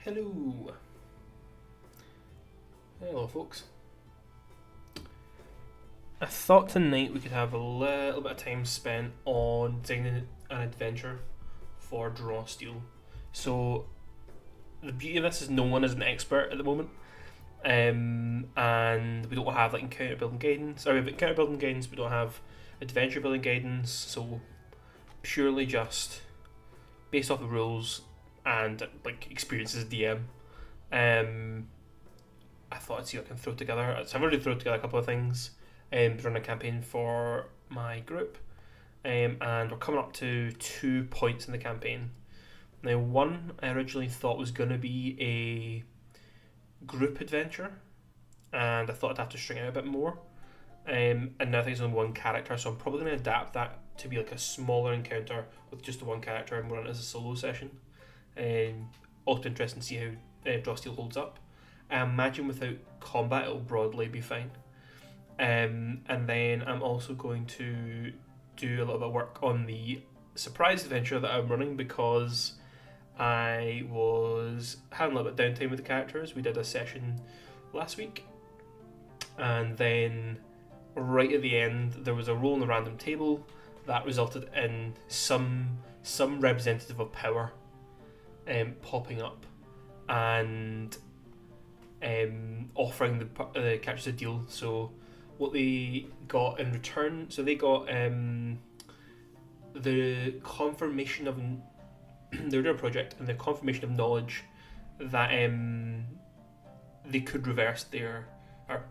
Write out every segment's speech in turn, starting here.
Hello. Hello, folks. I thought tonight we could have a little bit of time spent on designing an adventure for Draw Steel. So, the beauty of this is no one is an expert at the moment, and we don't have like encounter building guidance. Or we have encounter building guidance, we don't have adventure building guidance. So, purely just based off the rules and like experiences as DM. Um, I thought I'd see what I can throw together. So I've already thrown together a couple of things. Run a campaign for my group, and we're coming up to 2 points in the campaign. Now, one I originally thought was going to be a group adventure, and I thought I'd have to string it out a bit more. And now I think it's only one character, so I'm probably going to adapt that to be like a smaller encounter with just the one character and run it as a solo session. Also interesting to see how Draw Steel holds up. I imagine without combat it'll broadly be fine. And then I'm also going to do a little bit of work on the surprise adventure that I'm running because I was having a little bit of downtime with the characters. We did a session last week, and then right at the end there was a roll on the random table that resulted in some representative of power popping up and offering the characters a deal. So what they got in return, so they got the confirmation of they're doing a project and the confirmation of knowledge that they could reverse their or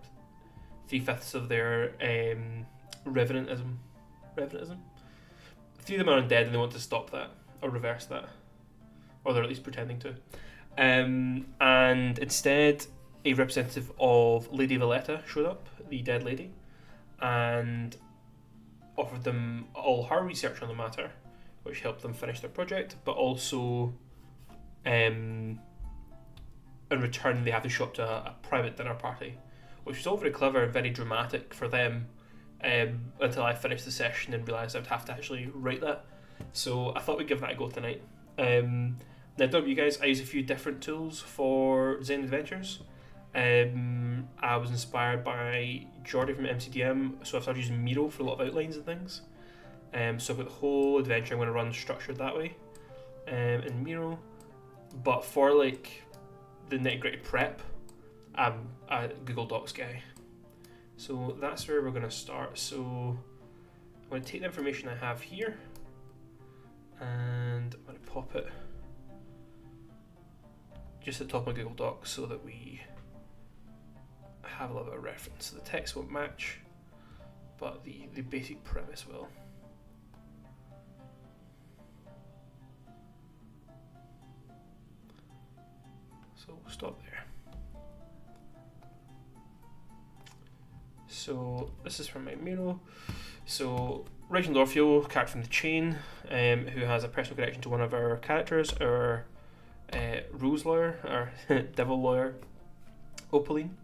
3/5 of their revenantism. 3 of them are undead and they want to stop that or reverse that, or they're at least pretending to. And instead, a representative of Lady Valletta showed up, the dead lady, and offered them all her research on the matter, which helped them finish their project, but also in return they have to show up to a private dinner party, which was all very clever and very dramatic for them, until I finished the session and realised I'd have to actually write that. So I thought we'd give that a go tonight. Now, don't you guys, I use a few different tools for designing adventures. I was inspired by Jordy from MCDM, so I've started using Miro for a lot of outlines and things. So I've got the whole adventure I'm going to run structured that way in Miro. But for like the nitty-gritty prep, I'm a Google Docs guy. So that's where we're going to start. So I'm going to take the information I have here and I'm going to pop it just at the top of my Google Docs so that we have a little bit of reference. So the text won't match, but the basic premise will. So we'll stop there. So this is from my Miro. So Reginald Orfeo, character from the chain, who has a personal connection to one of our characters, our Rose lawyer, or devil lawyer, Opaline.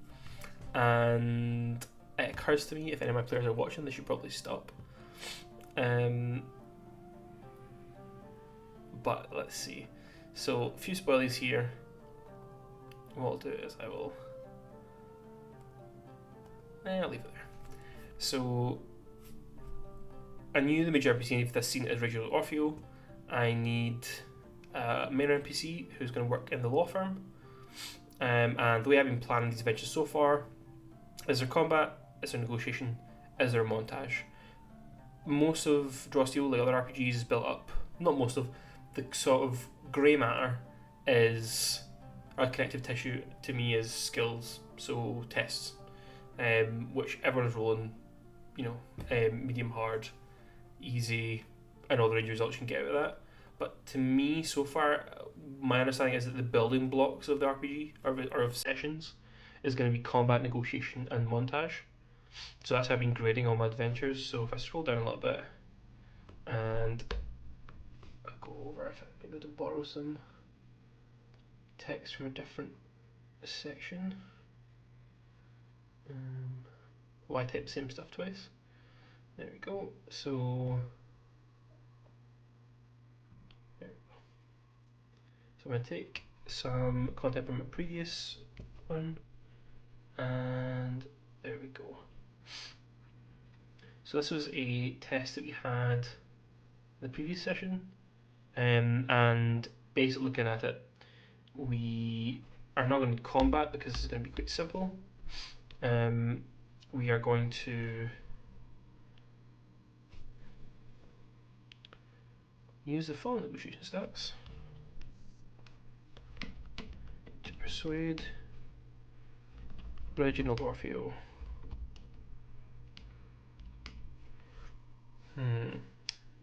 And it occurs to me, if any of my players are watching, they should probably stop. But let's see. So a few spoilies here. What I'll do is I'll leave it there. So I knew the major NPC for this scene is Reginald Orfeo. I need a main NPC who's going to work in the law firm. And the way I've been planning these adventures so far: is there combat? Is there negotiation? Is there a montage? Most of Draw Steel, like other RPGs, is built up. Not most of the sort of grey matter is our connective tissue to me is skills, so tests, which everyone's rolling, medium hard, easy, and all the range results you can get out of that. But to me, so far, my understanding is that the building blocks of the RPG or of sessions is going to be combat, negotiation, and montage. So that's how I've been grading all my adventures. So if I scroll down a little bit, and I'll go over if I'm able to borrow some text from a different section. Why type the same stuff twice? There we go. So there we go. So I'm going to take some content from a previous one, and there we go. So this was a test that we had in the previous session, and basically looking at it, we are not going to combat because it's going to be quite simple. We are going to use the following negotiation stats to persuade Reginald Orfeo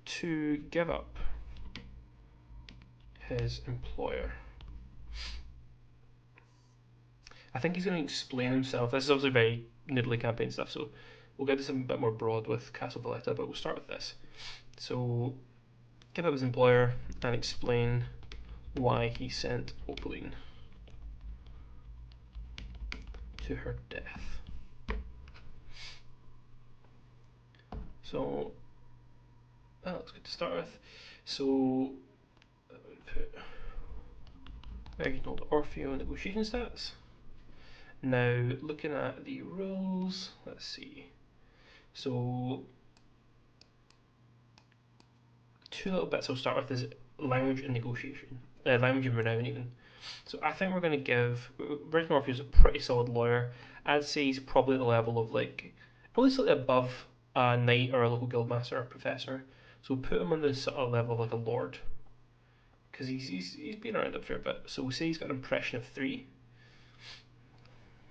to give up his employer. I think he's going to explain himself. This is obviously very noodly campaign stuff, so we'll get to something a bit more broad with Castle Valletta, but we'll start with this. So, give up his employer and explain why he sent Opaline to her death. So, that looks good to start with. So, put Reginald Orfeo negotiation stats. Now, looking at the rules, let's see. So, two little bits I'll start with is language and negotiation. Language and renown, even. So, I think we're going to give. Reginald Orfeo is a pretty solid lawyer. I'd say he's probably at the level of, like, probably slightly above a knight or a local guildmaster or professor. So, we'll put him on the sort of level of like a lord. Because he's been around up for a bit. So, we'll say he's got an impression of 3.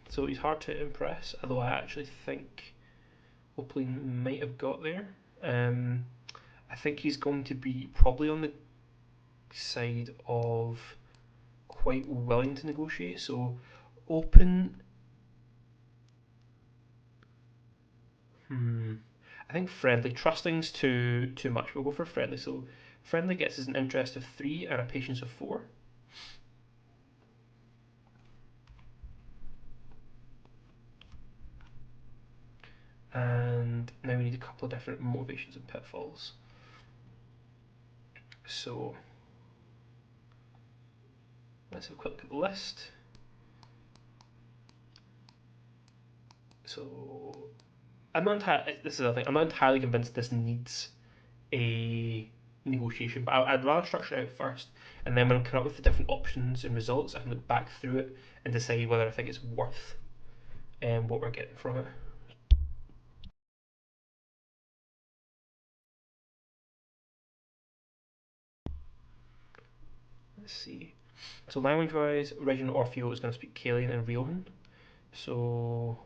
So he's hard to impress, although I actually think Opaline might have got there. I think he's going to be probably on the side of quite willing to negotiate. So open. I think friendly. Trusting's too much. We'll go for friendly. So friendly gets us an interest of 3 and a patience of 4. And now we need a couple of different motivations and pitfalls. So let's have a quick look at the list. So this is the thing, I'm not entirely convinced this needs a negotiation, but I'd rather structure it out first, and then when I come up with the different options and results, I can look back through it and decide whether I think it's worth what we're getting from it. Let's see. So language-wise, Reginald Orfeo is going to speak Kaelian and Riohan. So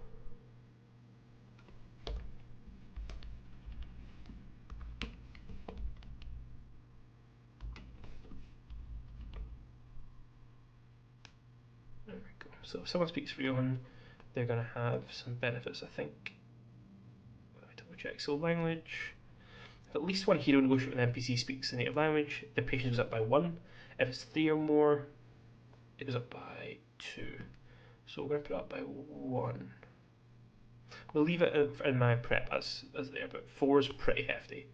there we go. So if someone speaks Riohan, they're going to have some benefits, I think. Let me double check. So language. If at least one hero negotiating with an NPC speaks the native language, the patience goes up by 1. If it's 3 or more, it goes up by 2. So we're going to put it up by 1. We'll leave it in my prep as there, but 4 is pretty hefty.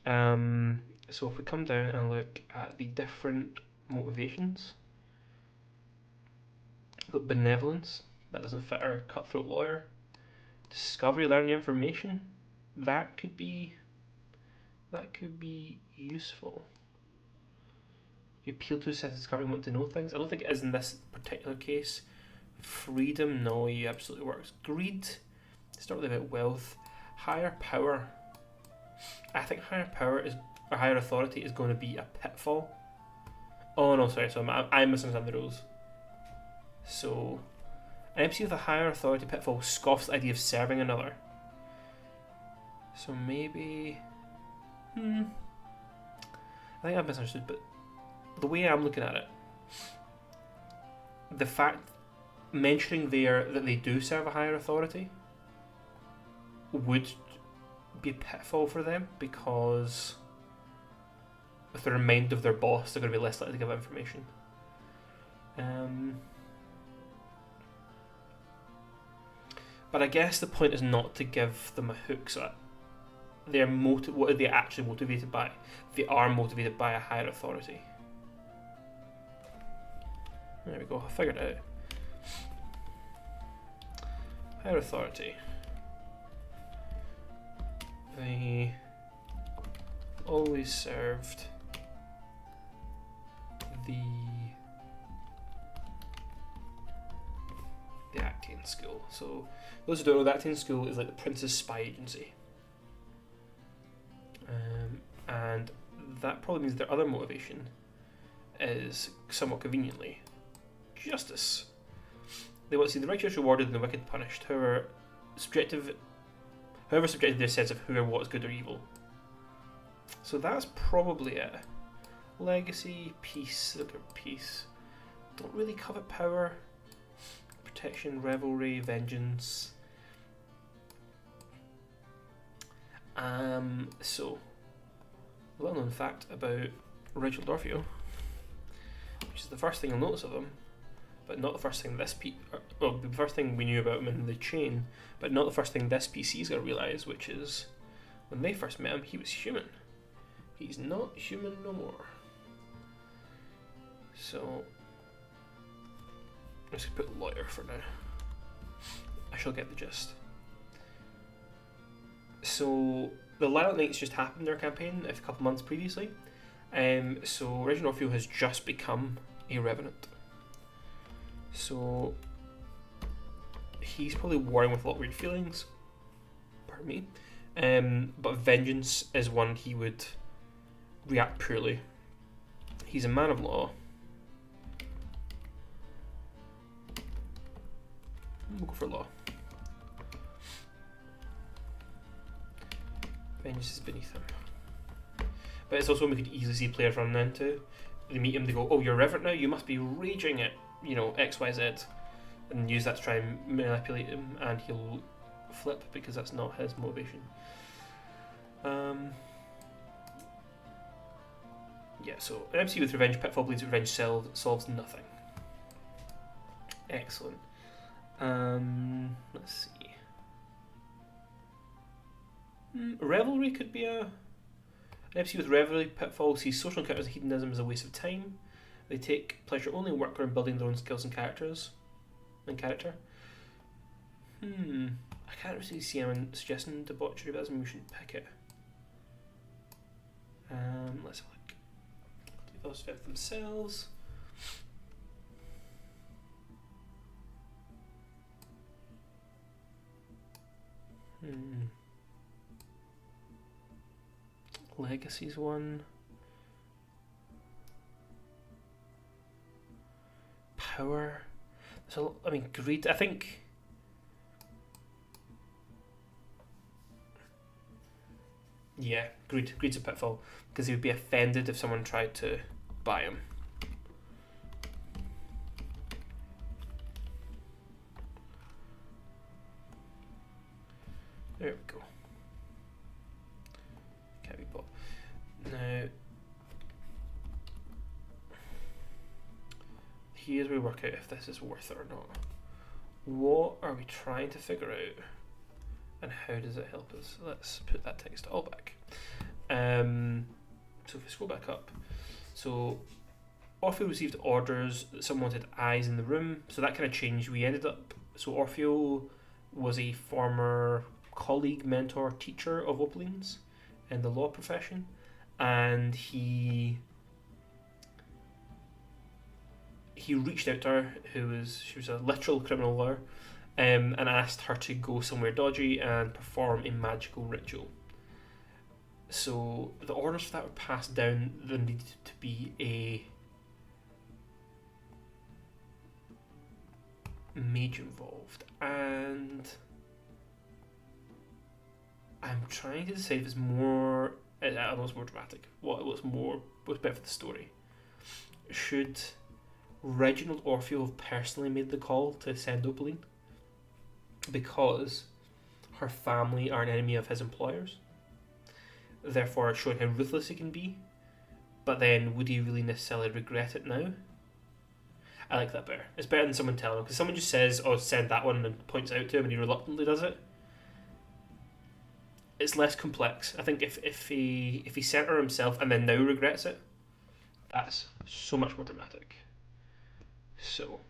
So if we come down and look at the different motivations, we've got benevolence, that doesn't fit our cutthroat lawyer. Discovery, learning information, that could be useful. You appeal to a sense of discovery and want to know things. I don't think it is in this particular case. Freedom, no, you absolutely works. Greed, it's not really about wealth. Higher power, I think higher power is, or higher authority is going to be a pitfall. Oh no, sorry, so I'm misunderstanding the rules. So, an MC with a higher authority pitfall scoffs the idea of serving another. So maybe, I think I've misunderstood, but the way I'm looking at it, the fact mentioning there that they do serve a higher authority would be a pitfall for them, because if they're reminded of their boss, they're going to be less likely to give information. But I guess the point is not to give them a hook, so they're what are they actually motivated by? They are motivated by a higher authority. There we go, I figured it out. Higher authority. They always served the acting school. So those who don't know, the acting school is like the Prince's spy agency. And that probably means their other motivation is somewhat conveniently justice. They want to see the righteous rewarded and the wicked punished, however subjective their sense of who or what is good or evil. So that's probably it. Legacy, peace, look at peace. Don't really covet power. Protection, revelry, vengeance. So, a well-known fact about Reginald Orfeo, which is the first thing you'll notice of him, but not the first thing well, the first thing we knew about him in the chain, but not the first thing this PC's going to realise, which is, when they first met him, he was human. He's not human no more. So, I'm just going to put lawyer for now. I shall get the gist. So, the Lilac Knights just happened in their campaign a couple months previously. So, Reginald Orfeo has just become a Revenant. So, he's probably warring with a lot of weird feelings. Pardon me. But vengeance is one he would react purely. He's a man of law. We'll go for law. Vengeance is beneath him. But it's also one we could easily see players run into. They meet him, they go, oh, you're Revenant now? You must be raging at, X, Y, Z. And use that to try and manipulate him, and he'll flip because that's not his motivation. Yeah, so an MC with revenge, pitfall bleeds revenge solves nothing. Excellent. Let's see. Revelry could be an MC with revelry, pitfall sees social encounters and hedonism as a waste of time. They take pleasure only in work or in building their own skills and character. I can't really see anyone suggesting debauchery, but we shouldn't pick it. Let's have a look. Those fit themselves. Legacy's one. Power. So I mean, greed. I think. Yeah, greed's a pitfall because he would be offended if someone tried to buy him. There we go. Can't be bought. Now, here's where we work out if this is worth it or not. What are we trying to figure out, and how does it help us? Let's put that text all back. So if we scroll back up, so Orfeo received orders that someone wanted eyes in the room, so that kind of changed. We ended up, so Orfeo was a former colleague, mentor, teacher of Opalines in the law profession, and he reached out to her, she was a literal criminal lawyer, and asked her to go somewhere dodgy and perform a magical ritual. So the orders for that were passed down. There needed to be a mage involved, and I'm trying to decide if it's more. I know it's more dramatic. What's better for the story? Should Reginald Orfeo have personally made the call to send Opaline because her family are an enemy of his employers, therefore showing how ruthless he can be, but then would he really necessarily regret it now? I like that better. It's better than someone telling him, because someone just says, oh, send that one, and points it out to him and he reluctantly does it. It's less complex. I think if he sent her himself and then now regrets it, that's so much more dramatic. So,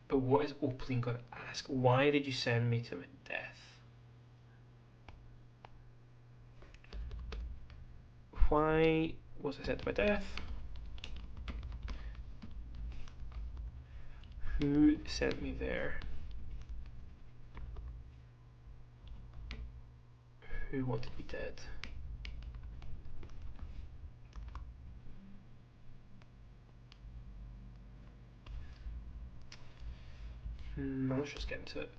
but what is Opaline going to ask? Why did you send me to my death? Why was I sent to my death? Who sent me there? Who wanted me dead? Let's just get into it.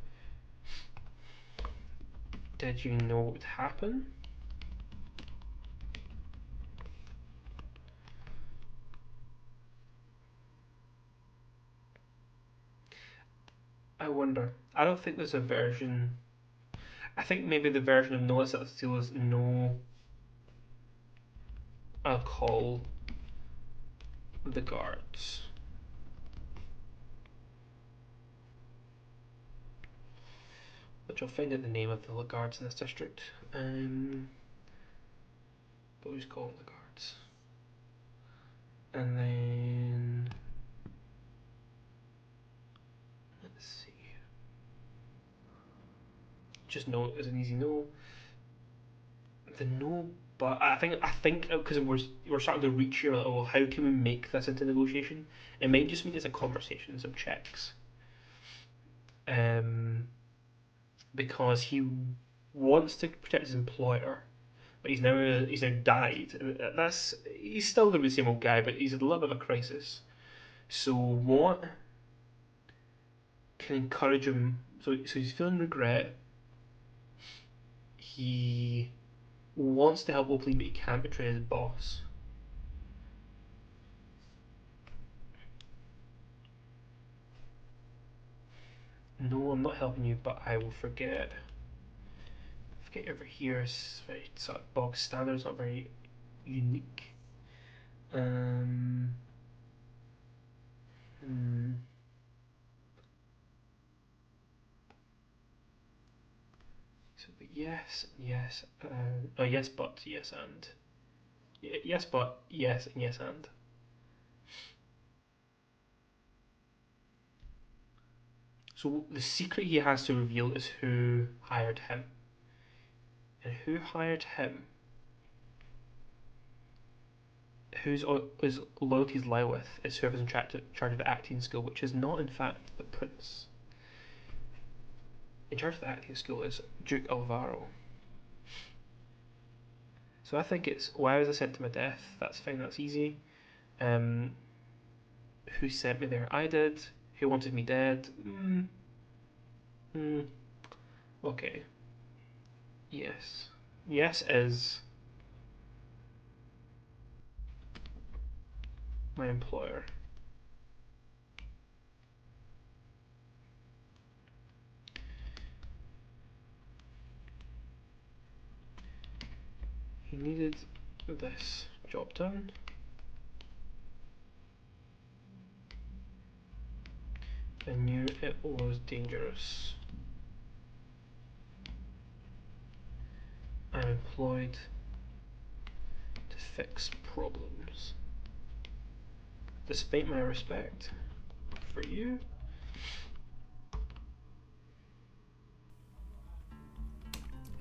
Did you know what would happen? I wonder. I don't think there's a version. I think maybe the version of no acetyl is no. I'll call the guards. Which I'll find out the name of the guards in this district. But we'll just call them the guards. And then let's see. Just no is an easy no. The no, but I think because we're starting to reach here. Like, oh, how can we make this into negotiation? It might just mean it's a conversation, some checks. Because he wants to protect his employer, but he's now died. He's still going to be the same old guy, but he's at a little bit of a crisis. So what can encourage him? So he's feeling regret. He wants to help Oakley, but he can't betray his boss. No, I'm not helping you, but I will forget. Forget over here is very sort of bog standard. It's not very unique. So yes, yes, yes, but yes, and yes, but yes, and yes, and. So the secret he has to reveal is who hired him, and who hired him, whose loyalties lie with, is whoever's in charge of the acting school, which is not in fact the prince. In charge of the acting school is Duke Alvaro. So I think it's why was I sent to my death? That's fine, that's easy. Who sent me there? I did. Who wanted me dead? Okay. Yes. Yes is my employer. He needed this job done. I knew it was dangerous. I'm employed to fix problems. Despite my respect for you,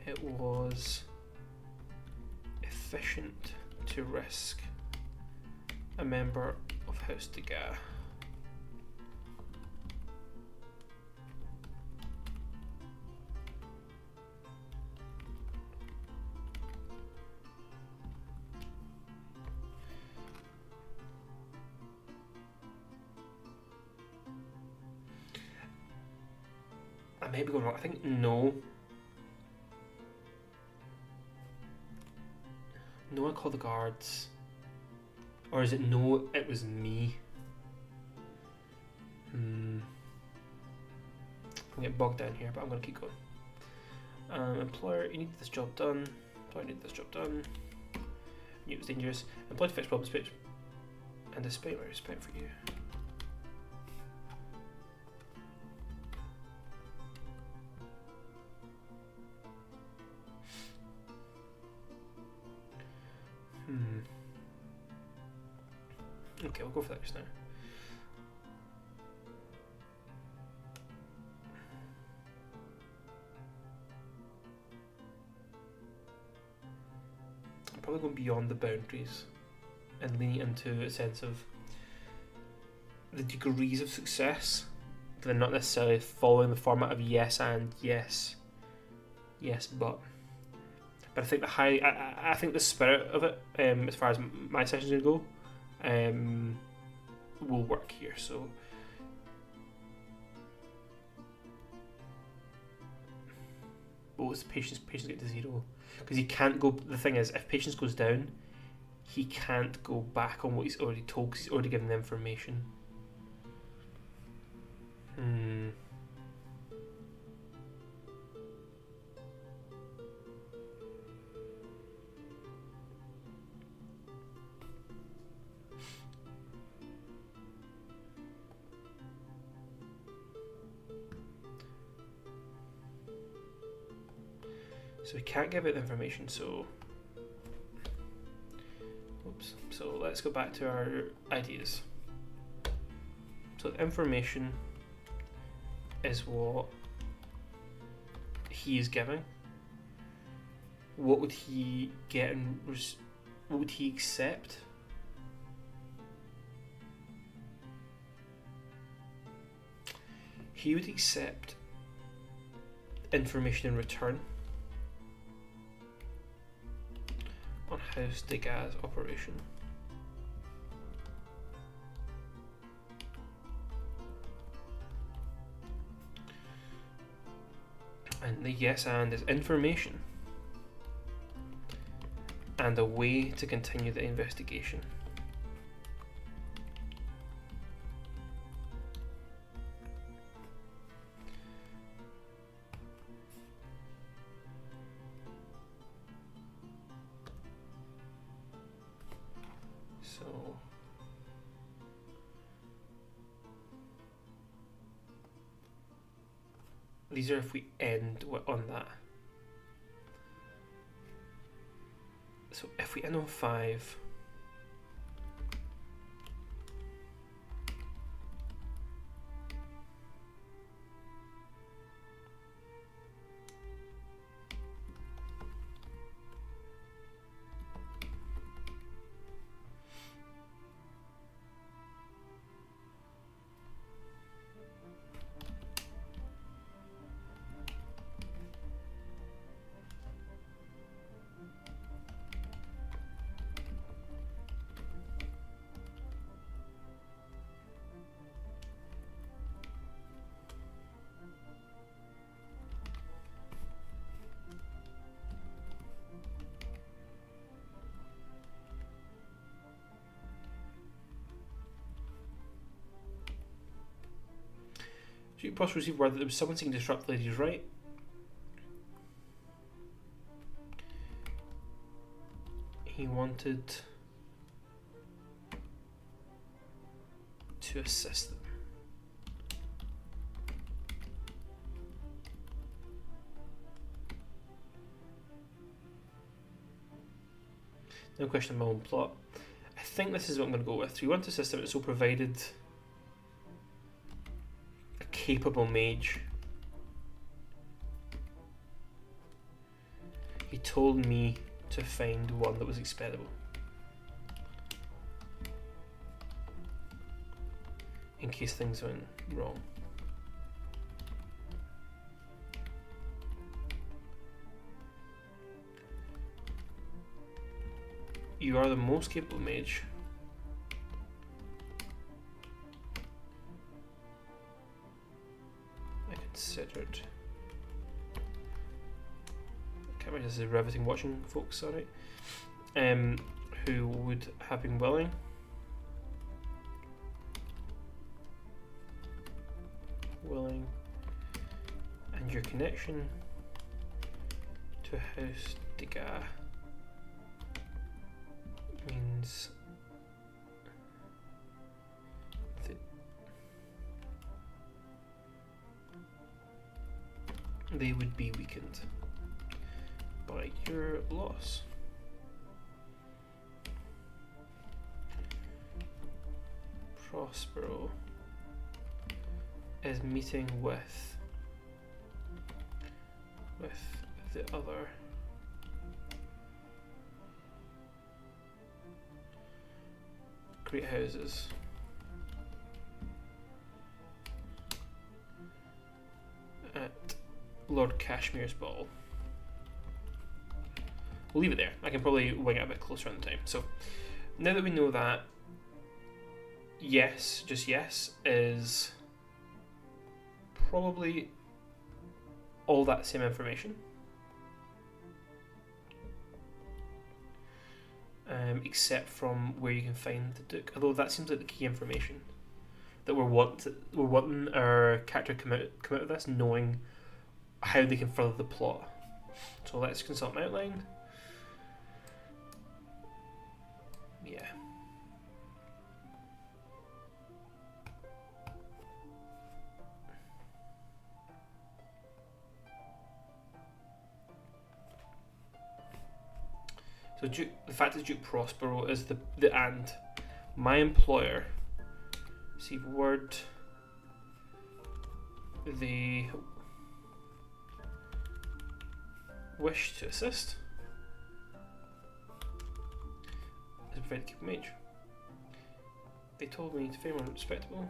it was efficient to risk a member of House Degas. I may be going wrong. I think no. No, I call the guards. Or is it no, it was me? I'm getting bogged down here, but I'm going to keep going. Employer, you need this job done. Employer, need this job done. Knew it was dangerous. Employed to fix problems, and despite my respect for you. Okay, we'll go for that just now. I'm probably going beyond the boundaries and leaning into a sense of the degrees of success. They're not necessarily following the format of yes and yes, yes but. But I think I think the spirit of it, as far as my sessions are go, will work here. So both patience get to 0, because he can't go. The thing is, if patience goes down, he can't go back on what he's already told, because he's already given the information. So we can't give out the information, so oops. So let's go back to our ideas. So the information is what he is giving. What would he get and what would he accept? He would accept information in return on House Degas' operation. And the yes and is information and a way to continue the investigation. So these are if we end on that. So if we end on 5, so you possibly receive word that there was someone seeking to disrupt the lady's right. He wanted to assist them. No question of my own plot. I think this is what I'm going to go with. We want a system that so provided a capable mage. He told me to find one that was expendable. In case things went wrong. You are the most capable mage. I considered. Can't imagine this is riveting watching, folks, sorry. Who would have been willing and your connection to House Degas means that they would be weakened by your loss. Prospero is meeting with the other great houses at Lord Cashmere's ball. We'll leave it there. I can probably wing it a bit closer on the time. So now that we know that, yes, just yes, is probably all that same information. Except from where you can find the Duke. Although that seems like the key information that we're wanting our character come out of this knowing how they can further the plot. So let's consult an outline. Yeah. So the fact that Duke Prospero is the and my employer receive word they wish to assist is a very keep mage. They told me to fair and respectable.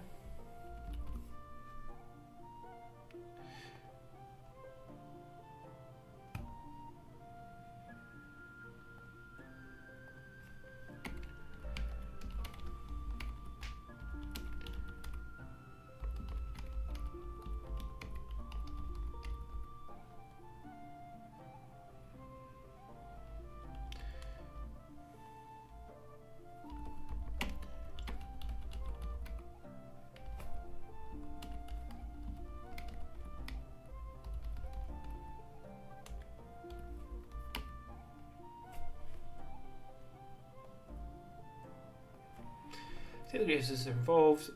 Take the races involved.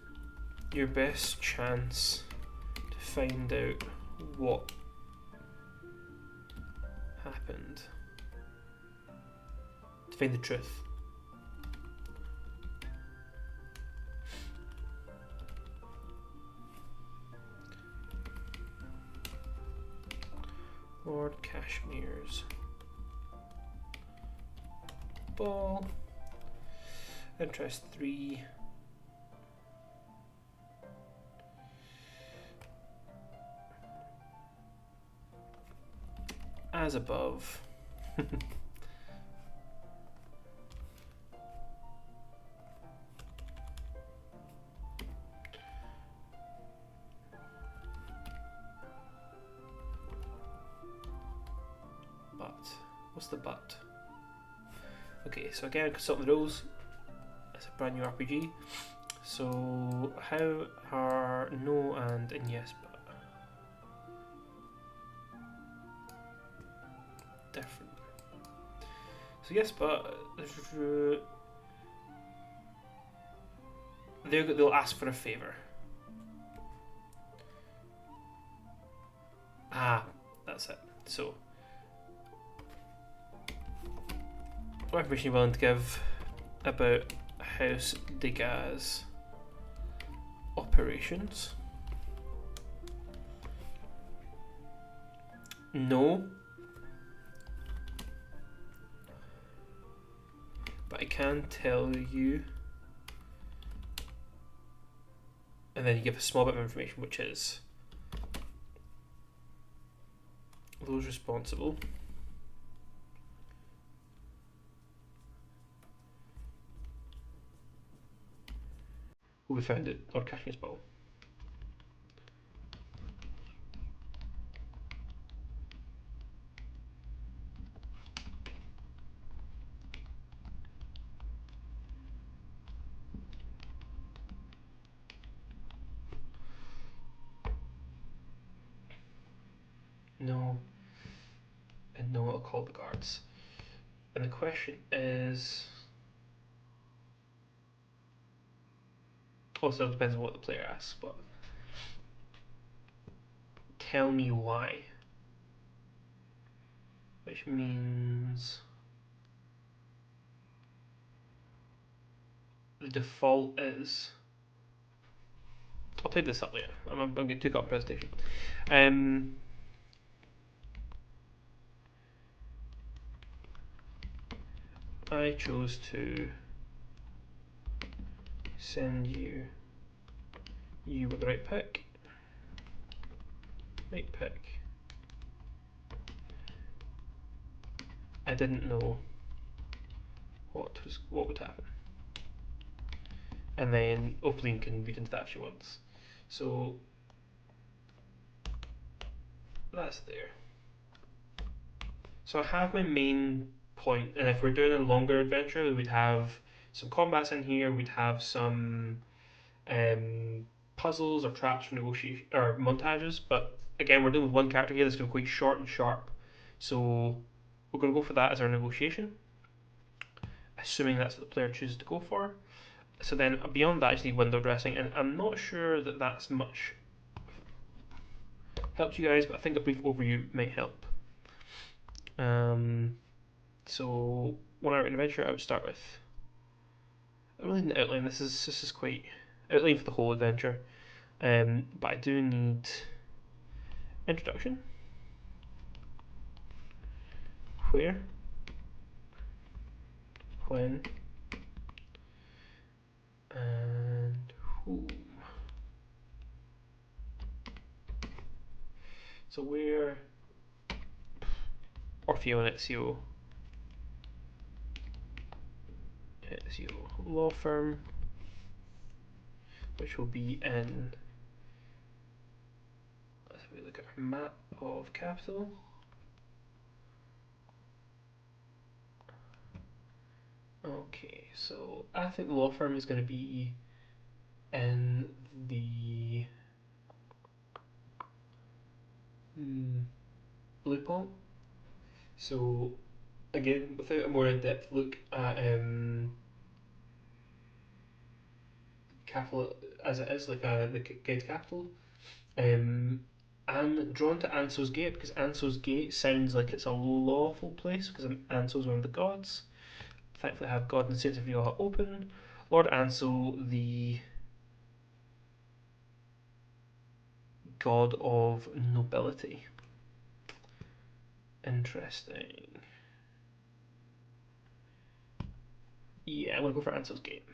Your best chance to find out what happened. To find the truth. Lord Cashmere's ball. Interest 3. As above. But what's the but? Okay, so again, consult the rules. It's a brand new RPG. So how are no and yes but different? So yes but they'll ask for a favour. Ah, that's it. So what information are you willing to give about House Degas operations? No, but I can tell you, and then you give a small bit of information, which is those responsible who we found at Lord Cashmere's ball. No, and no, I'll call the guards. And the question is, also it depends on what the player asks, but tell me why. Which means the default is I'll take this up later. I'm going to take up a presentation. I chose to send you with the right pick. Right pick. I didn't know what would happen. And then Opaline can read into that if she wants. So that's there. So I have my main point, and if we're doing a longer adventure, we'd have some combats in here, we'd have some puzzles or traps for negotiation or montages, but again we're dealing with one character here that's going to be quite short and sharp. So we're going to go for that as our negotiation, assuming that's what the player chooses to go for. So then beyond that I just need window dressing, and I'm not sure that that's much helped you guys, but I think a brief overview might help. So when I write an adventure, I would start with I really need an outline. This is quite outline for the whole adventure, but I do need introduction. Where, when, and who. So where Orfeo and Ezio law firm, which will be in, let's have a look at our map of capital. Okay, so I think the law firm is going to be in the Blue Pont. So again, without a more in-depth look at capital as it is, like the gate capital, I'm drawn to Anso's Gate because Anso's Gate sounds like it's a lawful place because Anso's one of the gods. Thankfully, I have God and Saints of Yoha open. Lord Anso, the god of nobility. Interesting. Yeah, I'm gonna go for Anso's Gate.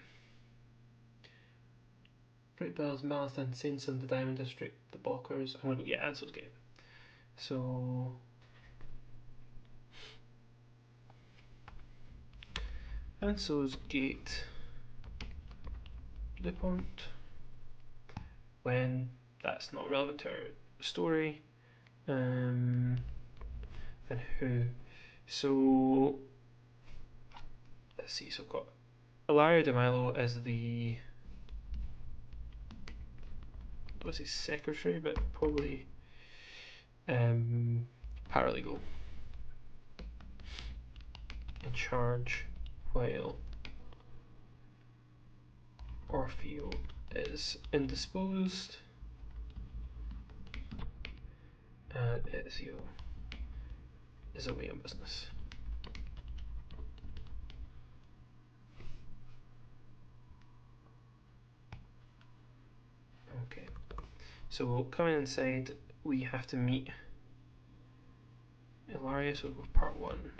Bright Bells, Marathon, Saints in the Diamond District, the Balkers. I'm gonna go, yeah, Anso's Gate. So Anso's Gate, Blue Pont. When that's not relevant to our story. And who? So let's see. So I've got Ilaria de Milo as the, I would say secretary, but probably paralegal in charge, while Orfeo is indisposed and Ezio is away on business. Okay, so coming inside, we have to meet Ilaria, so we'll go part 1.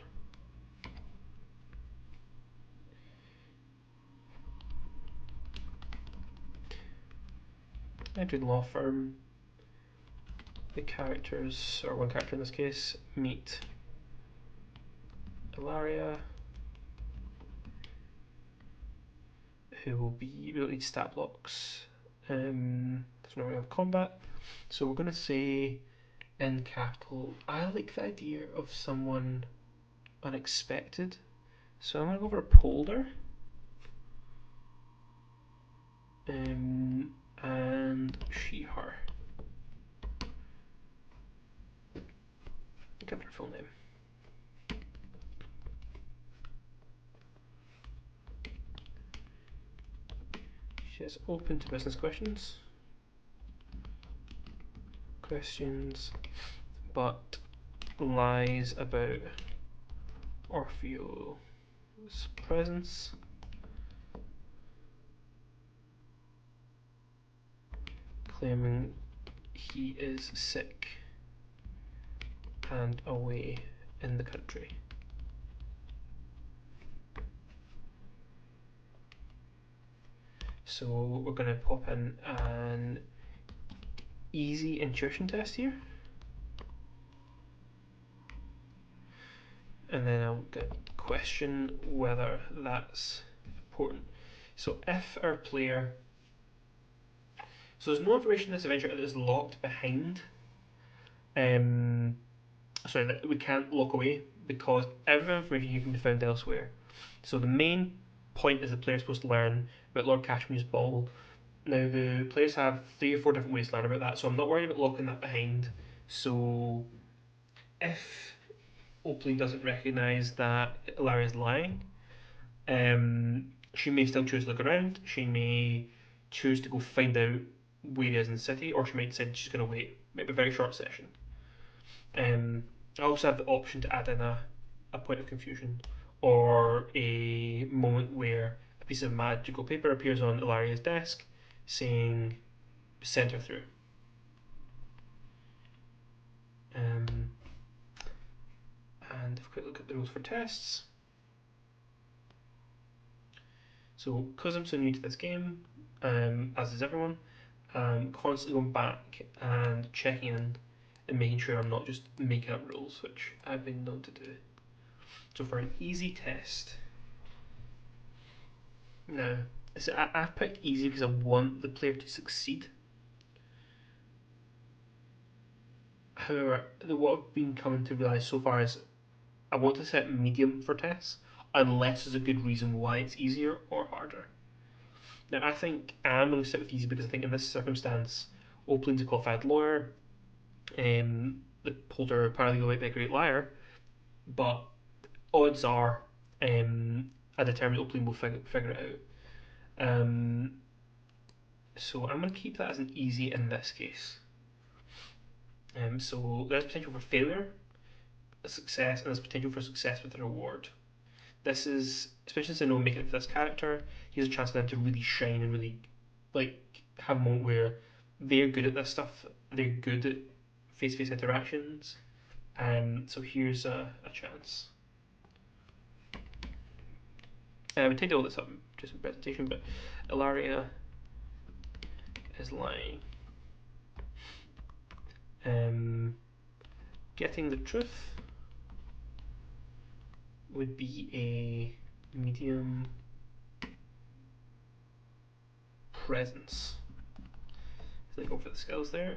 Enter the law firm. The characters, or one character in this case, meet Ilaria, who will be, we'll need stat blocks. There's no way of combat. So we're going to say in capital, I like the idea of someone unexpected. So I'm going to go for a Polder. And she, her. Give her full name. She is open to business questions, but lies about Orfeo's presence. claiming he is sick and away in the country. So we're going to pop in an easy intuition test here. And then I'll question whether that's important. So if our player... So there's no information in this adventure that is locked behind. Sorry, that we can't lock away because every information here can be found elsewhere. So the main point is the player's supposed to learn about Lord Cashmere's ball. Now the players have 3 or 4 different ways to learn about that, so I'm not worried about locking that behind. So if Oakley doesn't recognise that Ilaria's lying, she may still choose to look around. She may choose to go find out where he is in the city, or she might decide she's going to wait. Maybe a very short session. I also have the option to add in a point of confusion or a moment where a piece of magical paper appears on Ilaria's desk saying send her through. And a quick look at the rules for tests. So because I'm so new to this game, as is everyone, I'm constantly going back and checking in and making sure I'm not just making up rules, which I've been known to do. So for an easy test, now I've picked easy because I want the player to succeed. However, what I've been coming to realise so far is I want to set medium for tests unless there's a good reason why it's easier or harder. Now I think I'm going to stick with easy because I think in this circumstance, Oplin's a qualified lawyer, the Polter paralegal might be a great liar, but odds are a determined Oplin will figure it out. So I'm going to keep that as an easy in this case. So there's potential for failure, a success, and there's potential for success with a reward. This is, especially since I know I'm making it for this character, here's a chance for them to really shine and really have a moment where they're good at this stuff, they're good at face-to-face interactions, so here's a chance. I would take all this up just in presentation, but Ilaria is lying. Getting the truth would be a medium presence. So go for the skills there.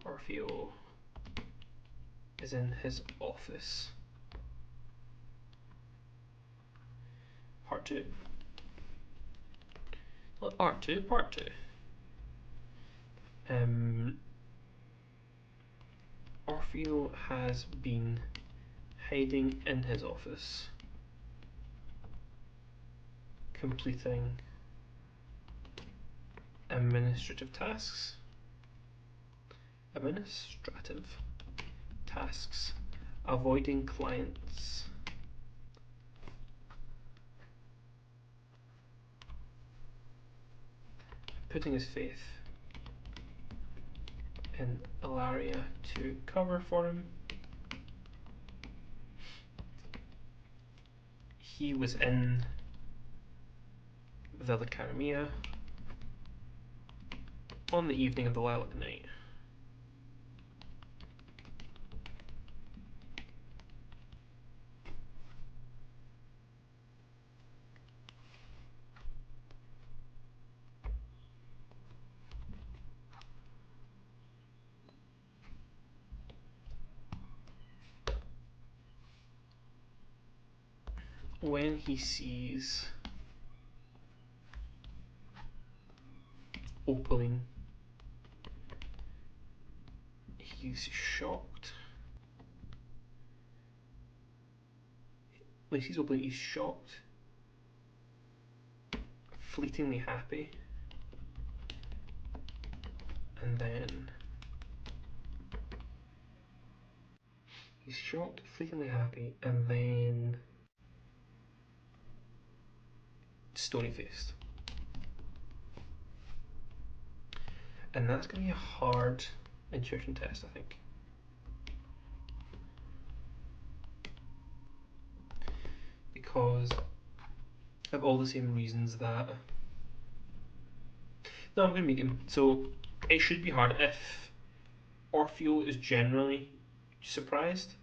Orfeo is in his office. Part 2. Not part 2, part 2. Orfeo has been hiding in his office, completing administrative tasks. Avoiding clients, putting his faith in Ilaria to cover for him. He was in Villa Caramia on the evening of the Lilac Night. When he sees Opaline, he's shocked. When he sees Opaline, he's shocked, fleetingly happy, and then he's shocked, fleetingly happy, and then stony faced. And that's going to be a hard intuition test, I think. Because of all the same reasons that... No, I'm going to medium. So it should be hard if Orfeo is generally surprised.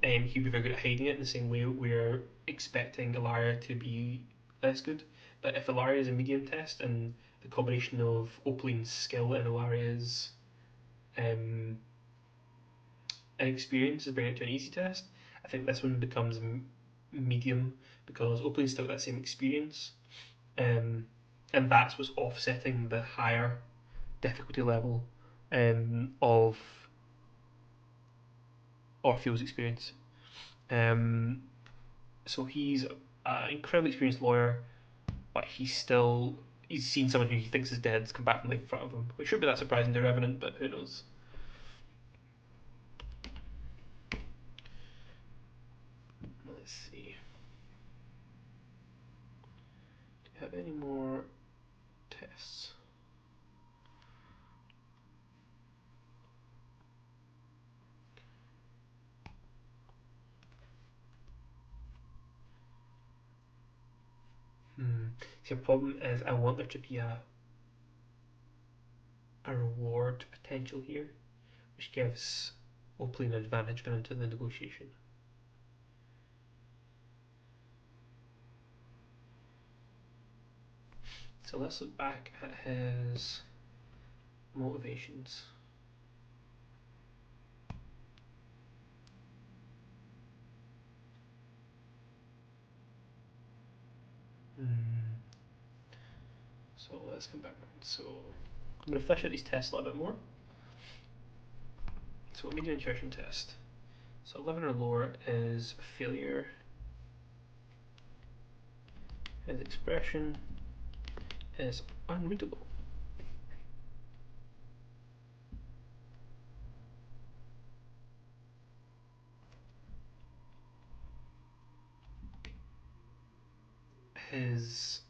He'd be very good at hiding it in the same way we're expecting Ilaria to be less good. But if Ilaria is a medium test and the combination of Opaline's skill and Ilaria's experience is bringing it to an easy test, I think this one becomes medium because Opaline's still got that same experience. And that's what's offsetting the higher difficulty level of Orfeo's experience. So he's an incredibly experienced lawyer, but he's seen someone who he thinks is dead come back from life in front of him, which shouldn't be that surprising to Revenant, but who knows. Let's see. Do you have any more tests? See, the problem is I want there to be a reward potential here, which gives Opaline an advantage going into the negotiation. So let's look back at his motivations. So let's come back. So I'm going to flesh out these tests a little bit more. So a medium intuition test. So 11 or lower is failure. His expression is unreadable. His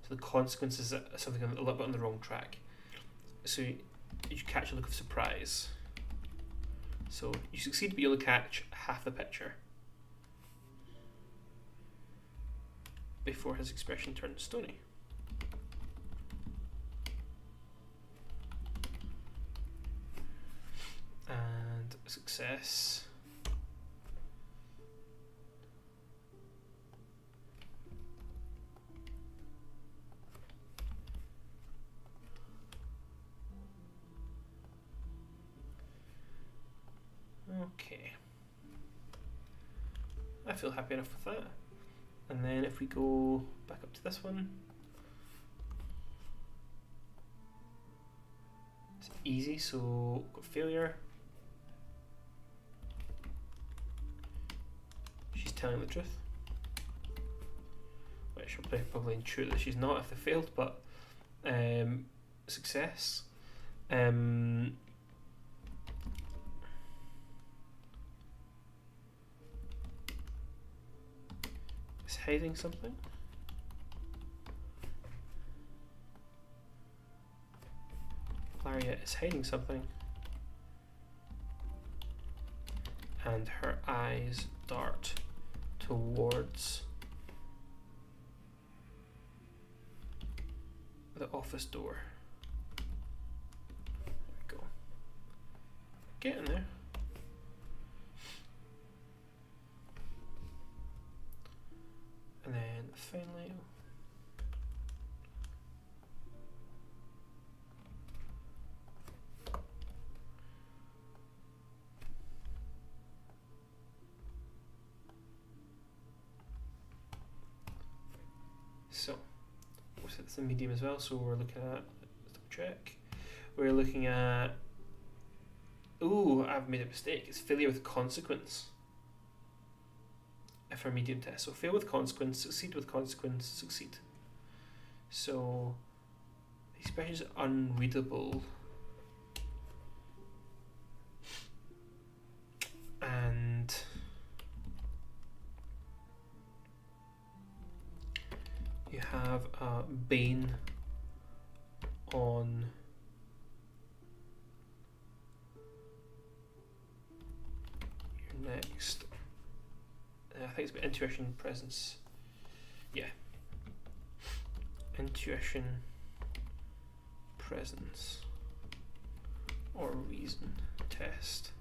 so the consequences are something a little bit on the wrong track. So you catch a look of surprise. So you succeed, but you only catch half the picture before his expression turns stony. And success. Okay. I feel happy enough with that. And then if we go back up to this one, it's easy, so got failure. She's telling the truth. Which will probably intuit that she's not if they failed, but success. Is hiding something? Ilaria is hiding something. And her eyes dart towards the office door. There we go. Get in there. And then finally, so we'll set this in medium as well. So we're looking at, let's double check. We're looking at, ooh, I've made a mistake. It's failure with consequence. If our medium test. So fail with consequence, succeed with consequence, succeed. So The expression is unreadable. And you have a Bane on your next. I think it's about intuition, presence. Yeah. Intuition, presence, or reason test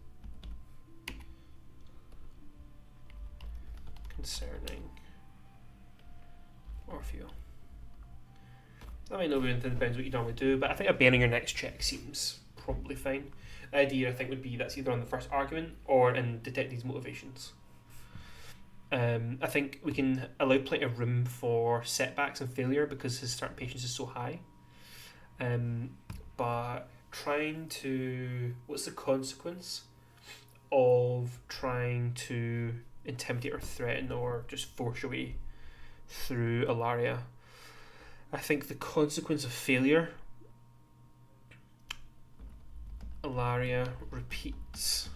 concerning Orfeo. That might not be within the bounds what you normally do, but I think a Bane on your next check seems probably fine. The idea I think would be that's either on the first argument or in detect these motivations. I think we can allow plenty of room for setbacks and failure because his start patience is so high. But trying to... What's the consequence of trying to intimidate or threaten or just force your way through Ilaria? I think the consequence of failure, Ilaria repeats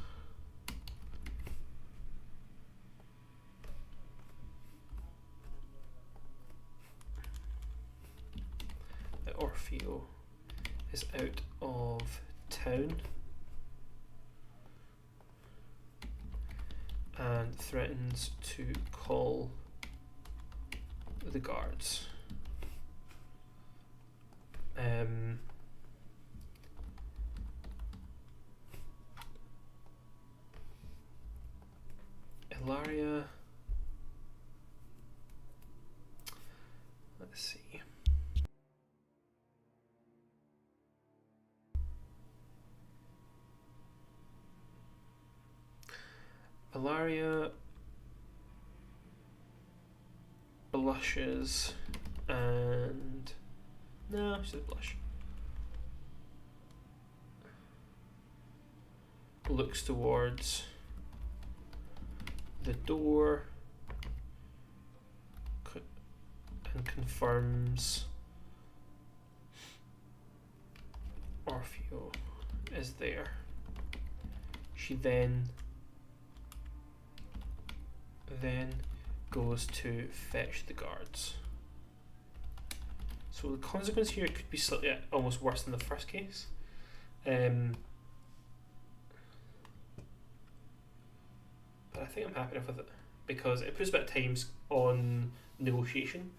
that Orfeo is out of town and threatens to call the guards. Ilaria, let's see. Ilaria blushes and... No, she doesn't blush. Looks towards the door and confirms Orfeo is there. She then goes to fetch the guards. So the consequence here could be slightly almost worse than the first case. But I think I'm happy enough with it because it puts a bit of time on negotiation,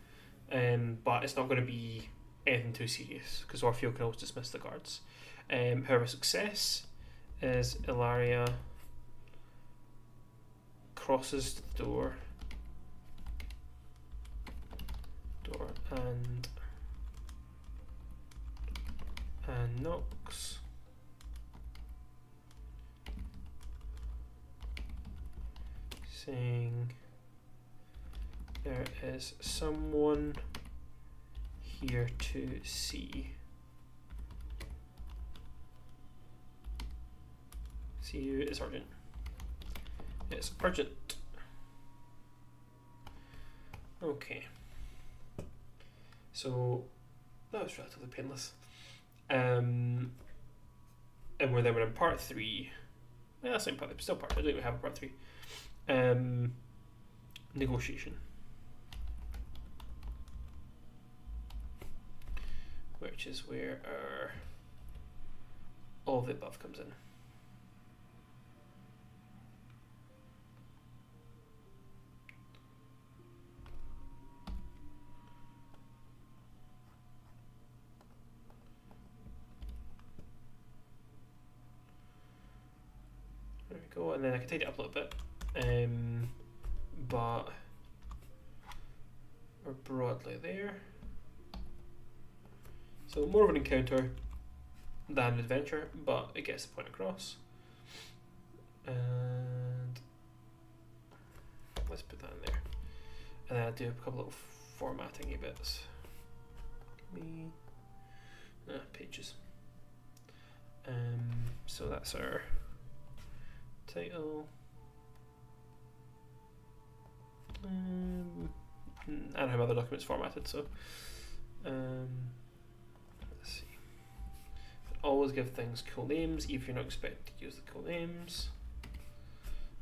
but it's not going to be anything too serious because Orfeo can always dismiss the guards. However, success is Ilaria crosses the door and knocks. Saying there is someone here to see. See you, it's urgent. It's urgent. Okay. So that was relatively painless. And we're in part 3. Yeah, that's not part, still part. I don't even have a part 3. Negotiation, which is where our all of the above comes in. There we go, and then I can tidy it up a little bit. But we're broadly there. So more of an encounter than an adventure, but it gets the point across. And let's put that in there. And then I'll do a couple of formatting bits. Pages. So that's our title. I don't have other documents formatted, so let's see. always give things cool names, even if you're not expected to use the cool names.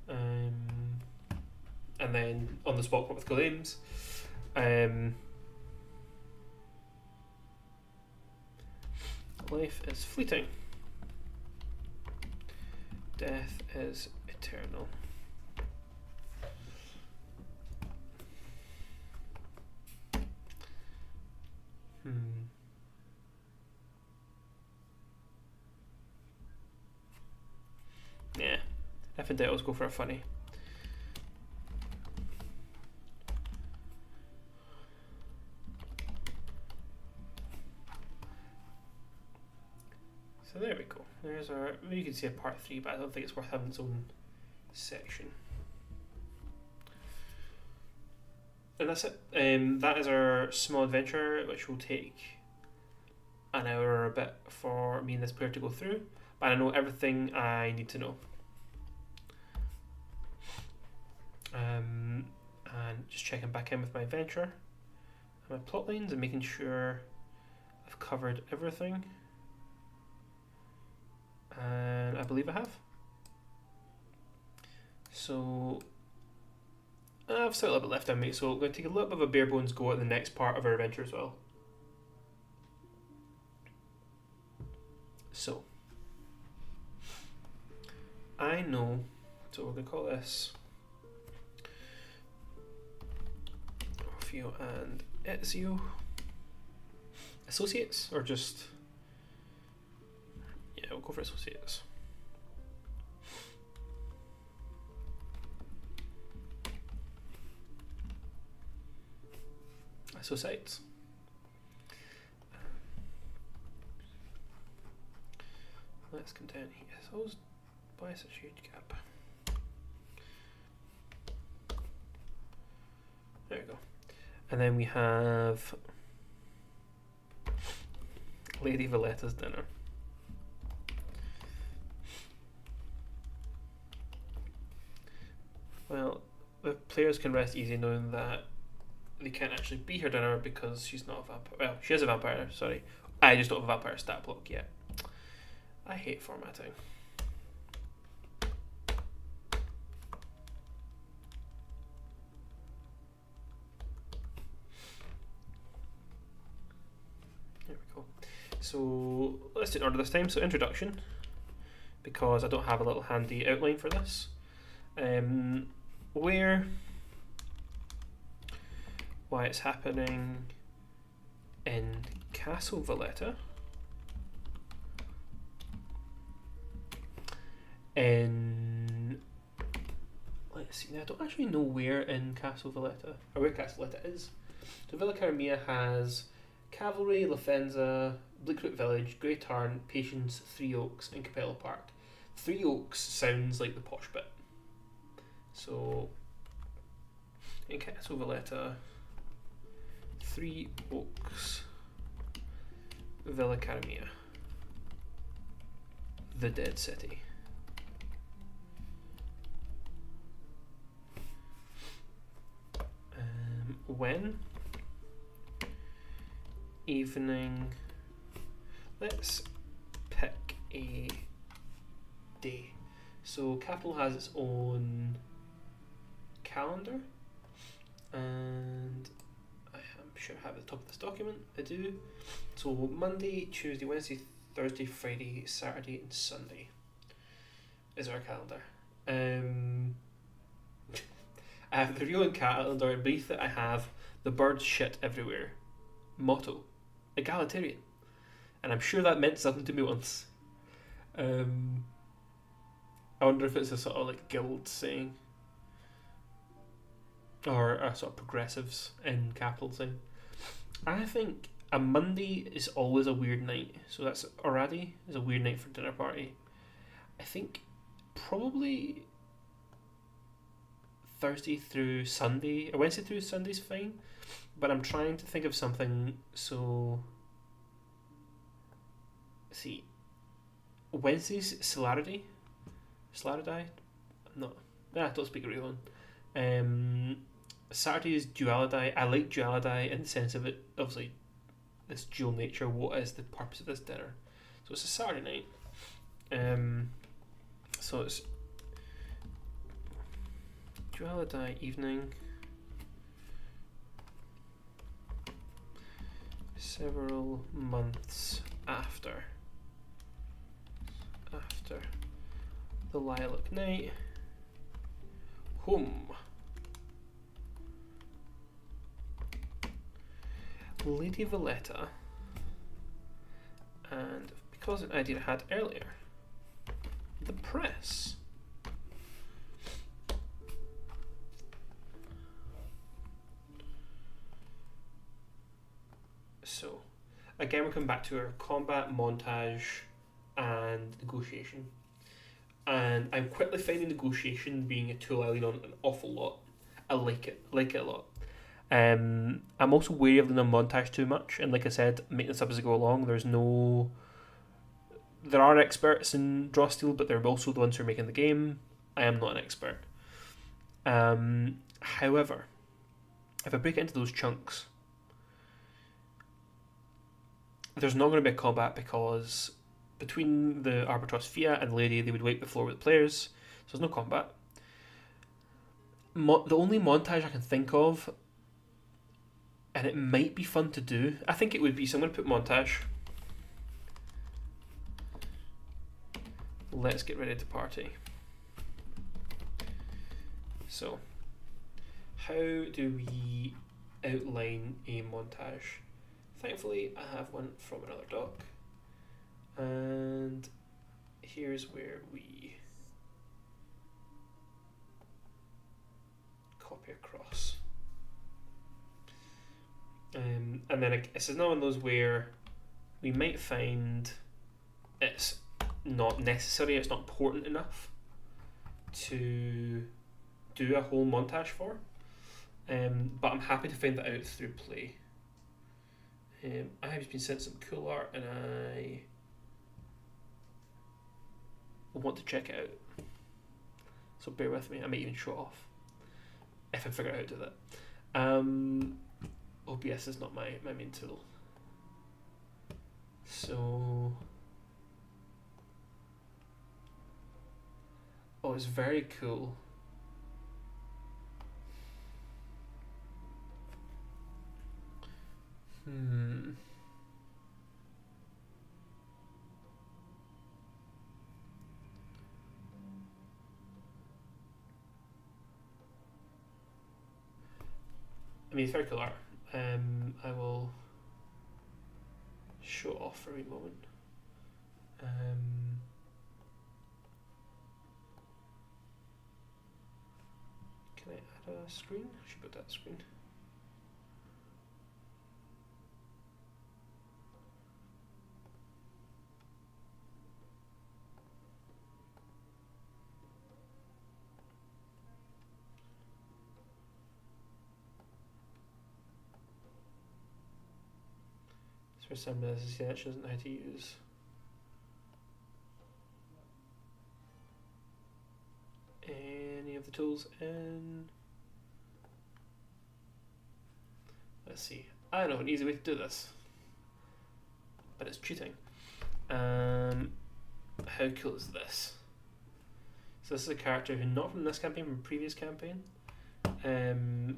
And then on the spot, come up with cool names. Life is fleeting. Death is eternal. Yeah, if in doubt, let's go for a funny. So there we go. There's our. Maybe you can see a part 3, but I don't think it's worth having its own section. And that's it. That is our small adventure, which will take an hour or a bit for me and this player to go through. But I know everything I need to know. And just checking back in with my adventure and my plot lines and making sure I've covered everything. And I believe I have. So I've still a little bit left on me, so I'm going to take a little bit of a bare bones go at the next part of our adventure as well. So I know, so we're going to call this Orfeo and Ezio Associates, or just, yeah, we'll go for Associates. Associates. Let's contain ESOs by such a huge gap. There we go. And then we have Lady Valletta's dinner. Well, the players can rest easy knowing that they can't actually be her dinner because she's not a vampire. Well, she is a vampire, sorry. I just don't have a vampire stat block yet. I hate formatting. There we go. So let's do it in order this time. So introduction, because I don't have a little handy outline for this. Where, why it's happening in Castle Valletta, let's see, now I don't actually know where in Castle Valletta, or where Castle Valletta is. So Villa Caramia has Cavalry, Lafenza, Bleakroot Village, Grey Tarn, Patience, Three Oaks, and Capella Park. Three Oaks sounds like the posh bit. So in Castle Valletta, Three Oaks, Villa Caramia, the Dead City. When? Evening. Let's pick a day. So Capital has its own calendar, and I am sure I have at the top of this document. I do. So Monday, Tuesday, Wednesday, Thursday, Friday, Saturday, and Sunday is our calendar. I have the real calendar, and beneath it I have the birds shit everywhere motto, egalitarian, and I'm sure that meant something to me once. I wonder if it's a sort of like guild saying, or a sort of progressives in capital saying. I think a Monday is always a weird night, so that's already is a weird night for dinner party. I think probably Thursday through Sunday, or Wednesday through Sunday's fine, but I'm trying to think of something. So see, Wednesday's Celarity, no, I don't speak a real one. Saturday is Duality. I like Duality in the sense of it, obviously, this dual nature. What is the purpose of this dinner? So So it's a Saturday night. So it's Duality evening. Several months after the Lilac Night. Home. Lady Valletta, and because an idea I had earlier, the press. So, again, we're coming back to our combat, montage, and negotiation. And I'm quickly finding negotiation being a tool I lean on an awful lot. I like it a lot. I'm also wary of leaning on montage too much, and like I said, make this up as I go along. There are experts in draw steel, but they're also the ones who are making the game. I am not an expert. However, if I break it into those chunks, there's not going to be a combat because between the Arbitros Fiat and Lady, they would wipe the floor with players, so there's no combat. The only montage I can think of, and it might be fun to do, I think it would be, so I'm going to put montage. Let's get ready to party. So, how do we outline a montage? Thankfully, I have one from another doc. And here's where we copy across. And then this is not one of those where we might find it's not necessary, it's not important enough to do a whole montage for. But I'm happy to find that out through play. I have been sent some cool art and I want to check it out. So bear with me, I might even show it off if I figure out how to do that. OBS is not my main tool. So, oh, it's very cool. I mean, it's very cool art. I will show it off for a wee moment. Can I add a screen? I should put that screen. For some reason, she doesn't know how to use. Any of the tools in. Let's see. I know an easy way to do this, but it's cheating. How cool is this? So this is a character who not from this campaign, from a previous campaign, and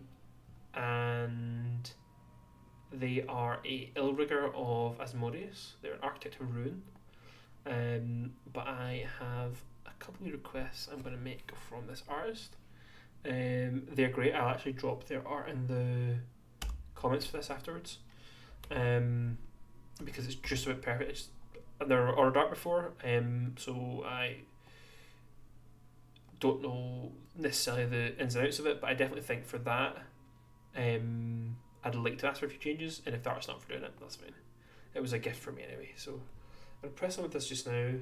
they are a Illrigger of Asmodeus. They're an architect of ruin. But I have a couple of requests I'm going to make from this artist. They're great. I'll actually drop their art in the comments for this afterwards. Because it's just about perfect. I've never ordered art before, so I don't know necessarily the ins and outs of it, but I definitely think for that, I'd like to ask for a few changes, and if the art's not for doing it, that's fine. It was a gift for me anyway, so I'm going to press on with this just now,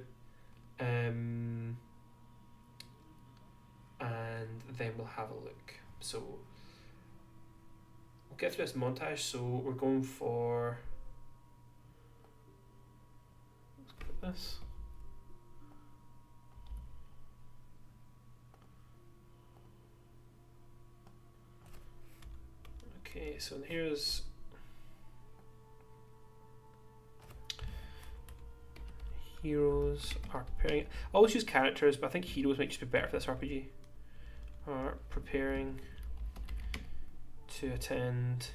and then we'll have a look. So we'll get through this montage. So we're going for, let's put this. Okay, so Heroes are preparing. I always use characters, but I think heroes might just be better for this RPG. Are preparing to attend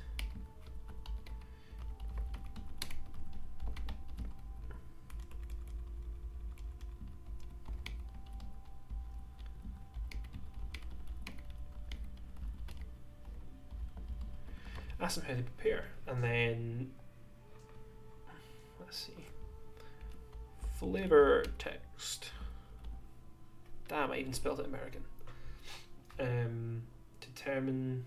ask them how they prepare, and then let's see, flavor text. Damn, I even spelled it American. Determine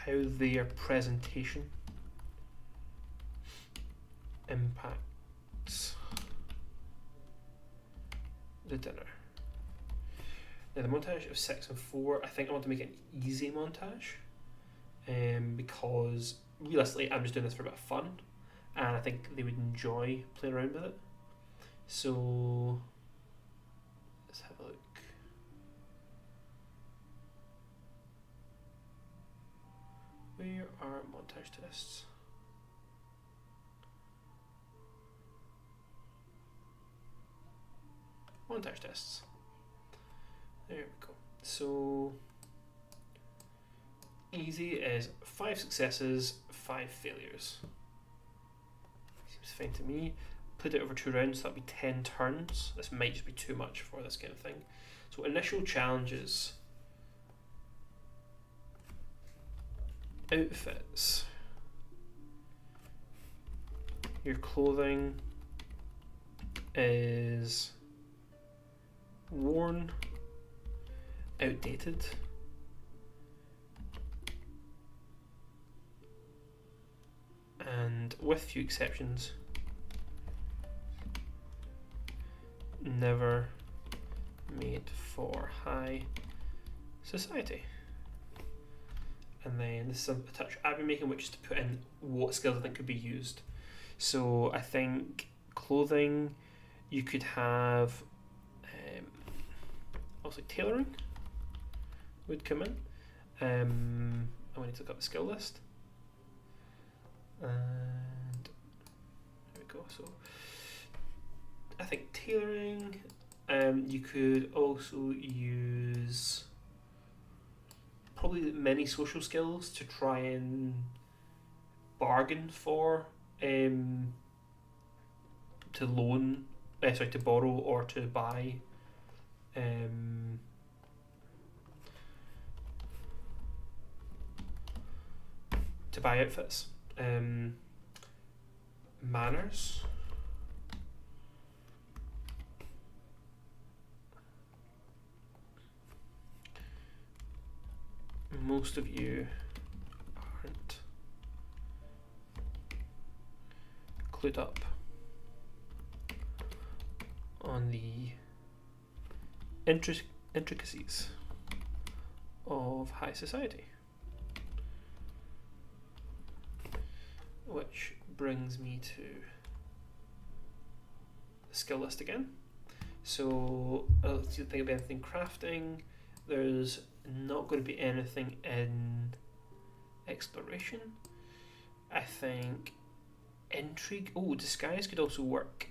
how their presentation impacts the dinner. Now the montage of 6 and 4, I think I want to make it an easy montage, because realistically I'm just doing this for a bit of fun, and I think they would enjoy playing around with it. So let's have a look. Where are montage tests? Montage tests. There we go. So easy is 5 successes, 5 failures. Seems fine to me. Played it over 2 rounds, so that'll be 10 turns. This might just be too much for this kind of thing. So initial challenges. Outfits. Your clothing is worn, outdated, and with few exceptions, never made for high society. And then this is a touch I've been making, which is to put in what skills I think could be used. So I think clothing, you could have also tailoring would come in. I need to look up the skill list. And there we go. So I think tailoring, you could also use probably many social skills to try and bargain for to borrow or to buy outfits. Manners. Most of you aren't clued up on the intricacies of high society. Which brings me to the skill list again. So let's think of anything crafting. There's not going to be anything in exploration. I think intrigue. Oh, disguise could also work.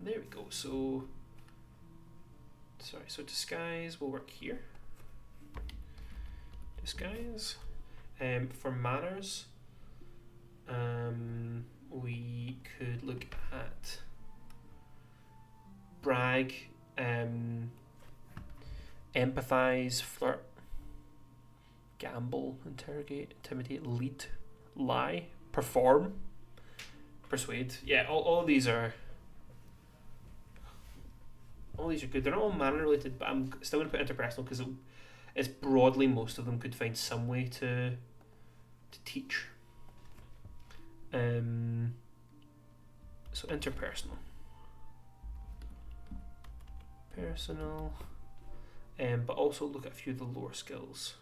There we go. So disguise will work here. Disguise. For manners, we could look at brag, empathize, flirt, gamble, interrogate, intimidate, lead, lie, perform, persuade. Yeah, all these are good. They're not all manner related, but I'm still going to put interpersonal because it's broadly most of them could find some way to teach. So interpersonal, personal, but also look at a few of the lower skills.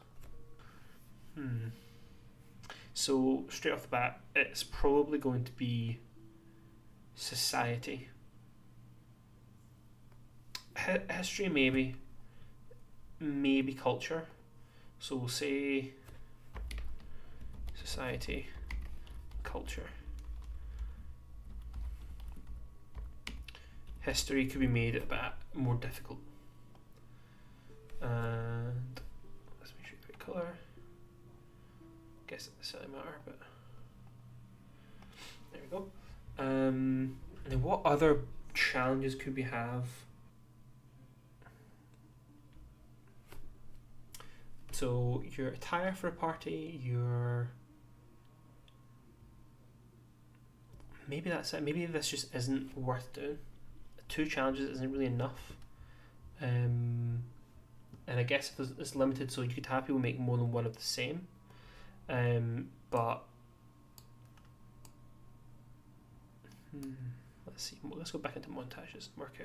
So straight off the bat, it's probably going to be society. History, maybe culture. So we'll say society, culture. History could be made a bit more difficult. And let's make sure the right colour. Guess it doesn't really matter, but there we go. And then what other challenges could we have? So your attire for a party, your maybe that's it. Maybe this just isn't worth doing. 2 challenges isn't really enough. And I guess if it's limited, so you could have people make more than one of the same. But let's see. Let's go back into montages and work out.